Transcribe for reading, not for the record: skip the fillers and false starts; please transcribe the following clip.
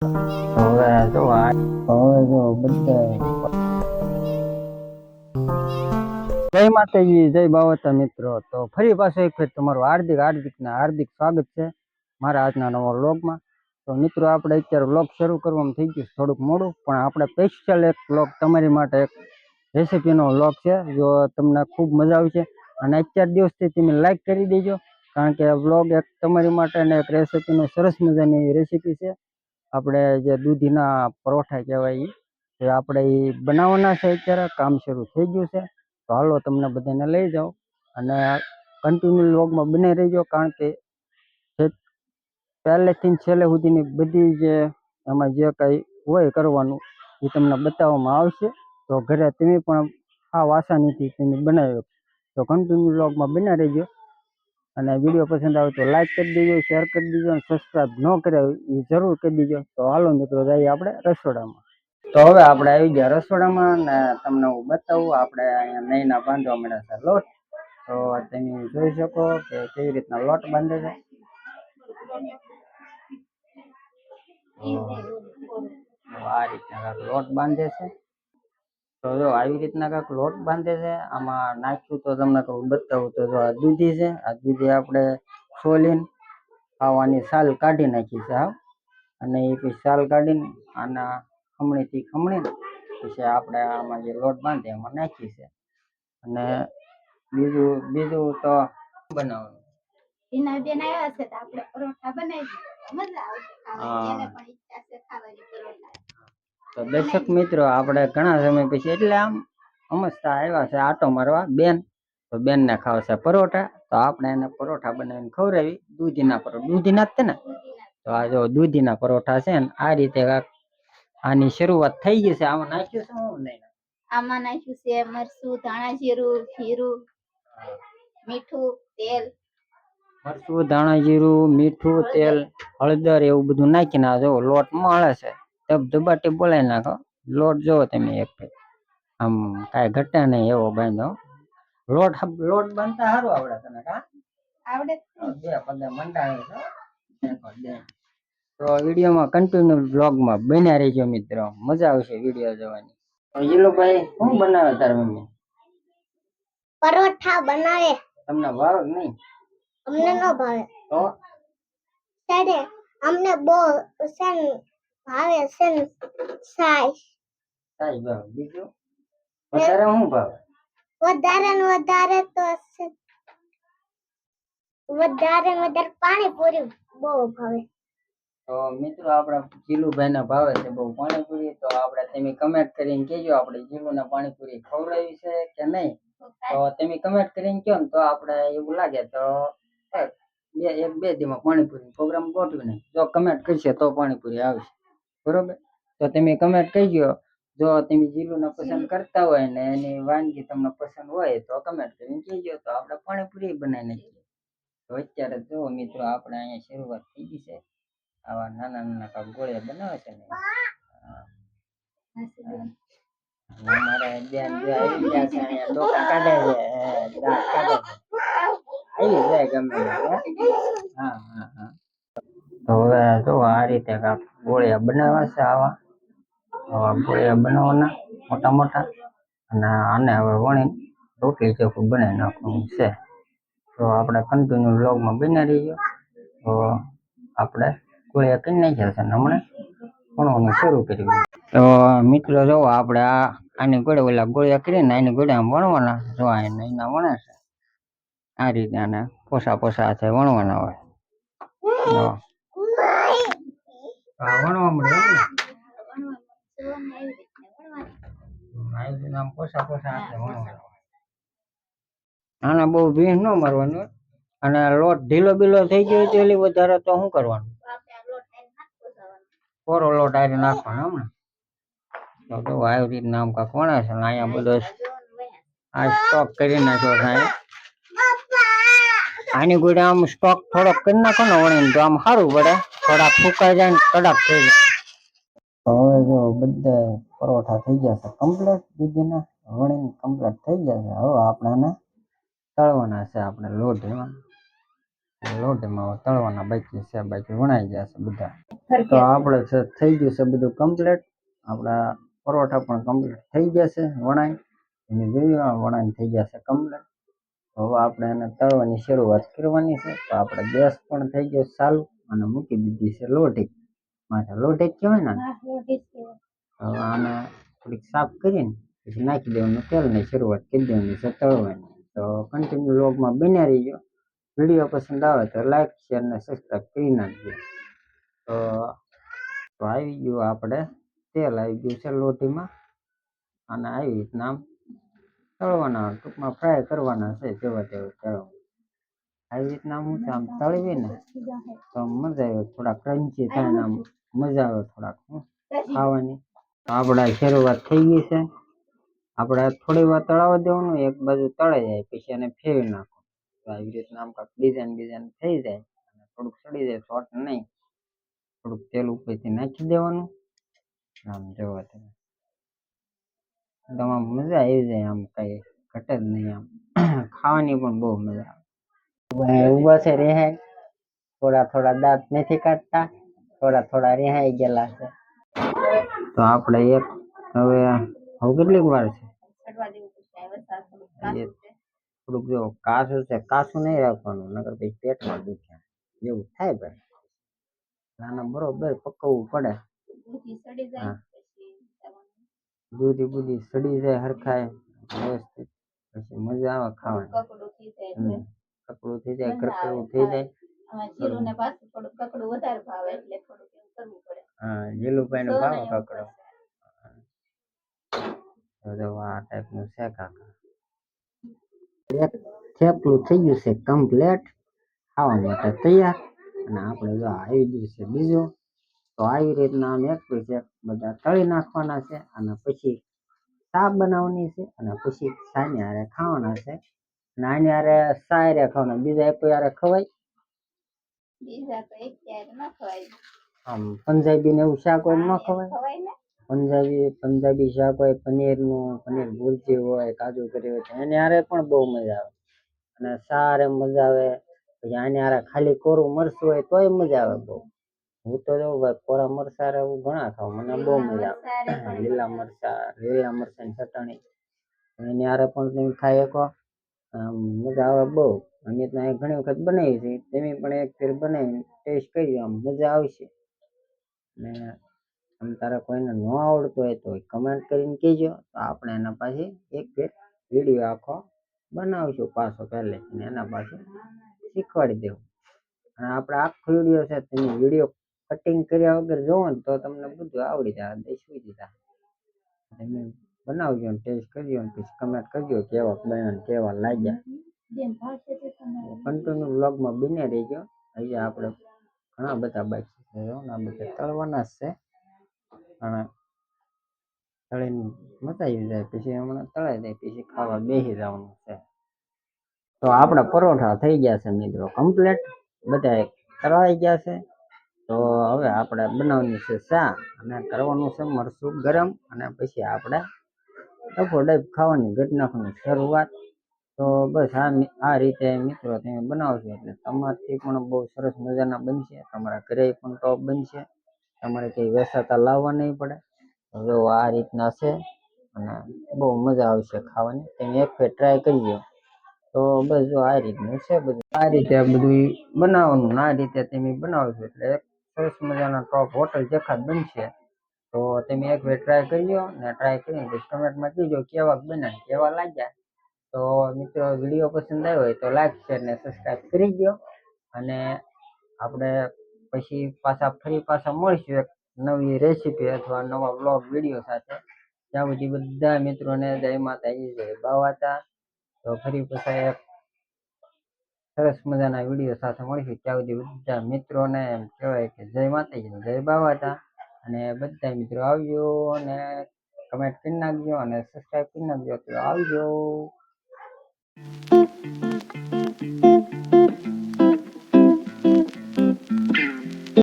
હવે જો બધા જય માતાજી, જય બાવતા મિત્રો. તો ફરી પાછો એક વખત તમારું હાર્દિક સ્વાગત છે મારા આજના નવા વ્લોગમાં. તો મિત્રો, આપણે અત્યારે વ્લોગ શરૂ કરવાનું થઈ ગયું થોડુંક મોડું, પણ આપણે સ્પેશિયલ એક વ્લોગ તમારી માટે, એક રેસીપીનો વ્લોગ છે. જો તમને ખૂબ મજા આવશે અને અત્યાર દિવસથી તમે લાઈક કરી દેજો, કારણ કે વ્લોગ એક તમારી માટે અને એક રેસીપીનો સરસ મજાની રેસીપી છે. આપણે જે દૂધીના પરોઠા કહેવાય એ આપણે એ બનાવવાના છે. અત્યારે કામ શરૂ થઈ ગયું છે. તો હાલો, તમને બધાને લઈ જાઓ અને કન્ટિન્યુ વ્લોગમાં બને રહીજો, કારણ કે પહેલેથી છેલ્લે સુધીની બધી જે એમાં જે કંઈ હોય કરવાનું એ તમને બતાવવામાં આવશે. તો ઘરે તમે પણ આ આસાનીથી તમે બનાવ્યો. તો કન્ટિન્યુ વ્લોગમાં બને રહીજો અને વિડીયો પસંદ આવે તો લાઈક કરી દેજો, શેર કરી દેજો અને સબસ્ક્રાઈબ ન કર્યા એ જરૂર કરી દેજો. તો હાલો મિત્રો, જઈએ આપણે રસોડામાં. તો હવે આપણે આવી ગયા રસોડામાં ને તમને હું બતાવું. આપણે અહીંયા નૈના બાંધવા મળ્યા છે લોટ. તો તમે જોઈ શકો કે કેવી રીતના લોટ બાંધે છે. આ રીતના લોટ બાંધે છે. તો જો આવી રીતના કાંઈક લોટ બાંધે છે. આમાં નાખ્યું તો તમને કહું બતાવું તો જો આ દૂધી છે. આ દૂધી આપણે સોલીને આવાની સાલ કાઢી નાખી છે અને એ પછી સાલ કાઢીને આના ખમણીથી ખમણીને પછી આપણે આમાં જે લોટ બાંધે એમાં નાખી છે. અને બીજું તો બનાવવાનું. બેન આવ્યા છે તો આપણે પરોઠા બનાવી મજા આવશે ખાવાની. એને પણ ઈચ્છા છે ખાવાની પરોઠા. તો દર્શક મિત્રો, આપણે ઘણા સમય પછી એટલે આમ સમજતા આવ્યા છે આટો મારવા બેન. તો બેન ને ખાવશે પરોઠા. તો આપણે એને પરોઠા બનાવીને ખવડાવી. દૂધીના જ છે ને. તો આ જો દૂધીના પરોઠા છે ને આ રીતે આની શરૂઆત થઈ ગઈ છે. આમાં નાખ્યું છે હું નહીં? આમાં નાખ્યું છે મરચું, ધાણા જીરું, મીઠું, તેલ. મરચું, ધાણા જીરું, મીઠું, તેલ, હળદર એવું બધું નાખીને આ જો લોટ મળે છે. ધબધબાટી બોલાવી નાખો. લોટ જોવો તમે એક આમ કાંઈ ઘટે નહીં એવો બાંધો. લોટ બાંધતા સારું આવડે તને? આવડે બે પગે મંડાવે છે. તો વિડીયોમાં કન્ટિન્યુ બ્લોગમાં બન્યા રહેજો મિત્રો, મજા આવશે વિડીયો જોવાની. ઈલુભાઈ શું બનાવે તાર મમ્મી? પરોઠા બનાવે. તમને ભાવે નહીં? અમને ન ભાવે. તો ત્યારે અમને બહુ ભાવે છે સાઈસ ભાવે. બીજું વધારે શું ભાવે? વધારે ને વધારે પાણીપુરી બહુ ભાવે. તો મિત્રો, આપણા જીલુભાઈ ને ભાવે છે બહુ પાણીપુરી. તો આપણે તમે કમેન્ટ કરીને કહેજો આપણે જીલુને પાણીપુરી ખવડાવી છે કે નહીં. તો તમે કમેન્ટ કરીને કહો ને તો આપણે એવું લાગે તો એક બે દીમાં પાણીપુરી પ્રોગ્રામ ગોઠવી નહીં. જો કમેન્ટ કરશે તો પાણીપુરી આવશે, બરોબર? તો તમે કમેન્ટ કહીજો. જો તમે જીલુને પસંદ કરતા હોય ને એની વાનગી તમને પસંદ હોય તો કમેન્ટ કરીને કહેજો, તો આપણે પાણીપુરી બનાવી નાખીએ. તો અત્યારે જો મિત્રો, આપણે અહીંયા શરૂઆત થઈ ગઈ છે. આવા નાના નાના કાંક ગોળિયા બનાવે છે ને અમારે બેન જે આવી ગયા છે અહીંયા ડોકા કાઢે છે, દાંત કાઢે છે. આવી જાય ગમે હા. તો હવે જો આ રીતે કાંક ગોળિયા બનાવ્યા છે. આવા ગોળિયા બનાવવાના મોટા મોટા, અને આને હવે વણી રોટલી જેવું બનાવી નાખવાનું છે. તો આપણે કન્ટિન્યુ વ્લોગમાં બન્યા રહીજો. તો આપણે ગોળિયા કરી નાખ્યા છે ને હમણાં વણવાનું શરૂ કર્યું. તો મિત્રો જો આપણે આની ગોળે ઓલા ગોળિયા કરીને આની ગોળે આમ વણવાના. જો એના વણે છે આ રીતે. આને પોસા છે વણવાના હોય. વણવા મળે આમ પોસા હાથે વણવાના. આને બહુ ભીણ ન મારવાનું. અને લોટ ઢીલો બીલો થઈ ગયો એટલે વધારે તો શું કરવાનું? કોરો લોટ આરે નાખવાનો હમણાં. તો આવી રીતના આમ કાંક વણે છે. અહીંયા બધો આ સ્ટોક કરી નાખ્યો છે. આની ગોળે આમ સ્ટોક થોડોક કરી નાખો ને વણીને તો આમ સારું પડે. થોડાક ફૂકાઈ જાય ને કડક થઈ જાય. હવે જો બધા પરોઠા થઈ ગયા છે કમ્પ્લીટ. દૂધીના વણીને કમ્પ્લીટ થઈ ગયા છે. હવે આપણે તળવાના છે. આપણે લોટ એમાં લોટમાં તળવાના બાકી છે, બાકી વણાઈ જશે બધા. તો આપણે થઈ ગયું છે બધું કમ્પ્લીટ. આપણા પરોઠા પણ કમ્પ્લીટ થઈ જશે વણાઈ. એને જોયું વણાઈ થઈ જશે કમ્પ્લીટ. હવે આપણે એને તળવાની શરૂઆત કરવાની છે. તો આપણે ગેસ પણ થઈ ગયો ચાલુ અને મૂકી દીધી છે લોટી. માથે લોટી કહેવાય ને. હવે આને થોડીક સાફ કરીને પછી નાખી દેવાનું તેલ ને શરૂઆત કરી દેવાની છે તળવાની. તો કન્ટિન્યુ વ્લોગમાં બન્યા રહીજો. વિડીયો પસંદ આવે તો લાઈક શેર ને સબસ્ક્રાઈબ કરી નાખજો. તો આવી ગયું આપણે તેલ આવી ગયું છે લોટીમાં. અને આવી રીતના આમ તળવાના, ટૂંકમાં ફ્રાય કરવાના છે. જેવા તેવા તળવા આવી રીતના હું આમ તળવી ને તો મજા આવે, થોડા ક્રન્ચી થાય ને આમ મજા આવે થોડાક ખાવાની. આપણે શરૂઆત થઈ ગઈ છે. આપણે થોડી વાર તળાવવા દેવાનું, એક બાજુ તળાઈ જાય પછી એને ફેરવી નાખો. તો આવી રીતના આમ કાંઈક ડિઝાઇન થઈ જાય અને થોડુંક સડી જાય, શોર્ટ નહીં, થોડુંક તેલ ઉપરથી નાખી દેવાનું. આમ જોવા તમામ મજા આવી જાય, આમ કઈ ઘટે જ નહીં. આમ ખાવાની પણ બહુ મજા આવે. ઉભા છે રિહાઈ, થોડા દાંત નથી કાઢતા, થોડા રિહાઈ ગયેલા છે. તો આપણે એક હવે કેટલીક વાર છે થોડુંક જો કાચું છે, કાચું નહીં રાખવાનું, નકર પછી પેટમાં દુખે એવું થાય ભાઈ. આને બરોબર પકવવું પડે. હા, દૂધી બુધી સડી જાય હરખાય વ્યવસ્થિત, પછી મજા આવે ખાવાની. કકડું થઈ જાય, કરકરું થઈ જાય. હા, જીલુભાઈ ને ભાવે કકડો. આ ટાઈપનું છે કાકા. એક થેપલું થઈ ગયું છે કમ્પ્લેટ, ખાવા માટે તૈયાર. અને આપણે જો આવી ગયું છે બીજું. તો આવી રીતના આમ એક પછી એક બધા તળી નાખવાના છે. અને પછી ચા બનાવવાની છે અને પછી ચાની હારે ખાવાના છે. અને આની હારે ચા હારે ખાવાના, બીજા એક હારે ખવાય? આમ પંજાબી ને એવું શાક હોય ન ખવાય? પંજાબી શાક હોય, પનીર ભુરજી હોય, કાજુ કરી હોય, એની હારે પણ બહુ મજા આવે. અને ચા હારે મજા આવે. પછી આની હારે ખાલી કોરું મરચું હોય તોય મજા આવે બહુ. હું તો જો ભાઈ કોરા મરચા હું ઘણા ખાઉં, મને બહુ મજા આવે. લીલા મરચાની ચટણી એની હારે પણ તમે ખાઈ શકો, મજા આવે બહુ. અમે ત્યાં ઘણી વખત બનાવી છે, તમે પણ એક ફેર બનાવીને ટેસ્ટ કરી આમ મજા આવશે. ને આમ તારે કોઈને ન આવડતું હોય તો કમેન્ટ કરીને કહેજો, તો આપણે એના પાછી એક ફેર વિડીયો આખો બનાવશું પાછો પહેલેથી, એના પાછું શીખવાડી દેવું. અને આપણે આખો વિડીયો છે, તમે વિડીયો કટિંગ કર્યા વગર જોવો ને તો તમને બધું આવડી જાય, દેશવી દીધા. તમે બનાવજો ને ટેસ્ટ કરજો ને પછી કમેન્ટ કરજો કેવા બન્યા ને કેવા લાગ્યા. કન્ટિન્યુ વ્લોગમાં બને રહીજો. હજી આપણે ઘણા બધા બાકી છે, આ બધા તળવાના જ છે. અને તળીને મચાવી જાય પછી હમણાં તળાઈ જાય પછી ખાવા બેસી જવાનું છે. તો આપણા પરોઠા થઈ ગયા છે મિત્રો કમ્પ્લીટ, બધા તળાઈ ગયા છે. તો હવે આપણે બનાવવાની છે ચા અને કરવાનું છે મરચું ગરમ. અને પછી આપણે ડફોડફ ખાવાની ઘટનાની શરૂઆત. તો બસ આ રીતે મિત્રો તમે બનાવશો એટલે તમારથી પણ બહુ સરસ મજાના બનશે, તમારા ઘરે પણ ટોપ બનશે, તમારે કંઈ વેસાતા લાવવા નહીં પડે. જો આ રીતના છે અને બહુ મજા આવશે ખાવાની. તમે એક ફેર ટ્રાય કરજો. તો બસ જો આ રીતનું છે બધું, આ રીતે બધું બનાવવાનું. આ રીતે તમે બનાવશો એટલે એક સરસ મજાના ટોપ હોટલ જેખા બનશે. તો તમે એક વાર ટ્રાય કરજો ને ટ્રાય કરીને પછી કમેન્ટમાં કહેજો કેવા બન્યા, કેવા લાગ્યા. તો મિત્રો વિડીયો પસંદ આવ્યો હોય તો લાઈક શેર ને સબસ્ક્રાઈબ કરી દો. અને આપણે પછી ફરી પાછા મળીશું એક નવી રેસીપી અથવા નવા બ્લોગ વિડીયો સાથે. ત્યાં સુધી બધા મિત્રોને જય માતાજી, જય બાવાતા. તો ફરી પાછા એક સરસ મજાના વિડીયો સાથે મળીશું. ત્યાં સુધી બધા મિત્રોને એમ કહેવાય કે જય માતાજી, જય બાવાતા. અને બધા મિત્રો આવજો અને કમેન્ટ કરી નાખજો અને સબસ્ક્રાઈબ કરી નાખજો. તો આવજો.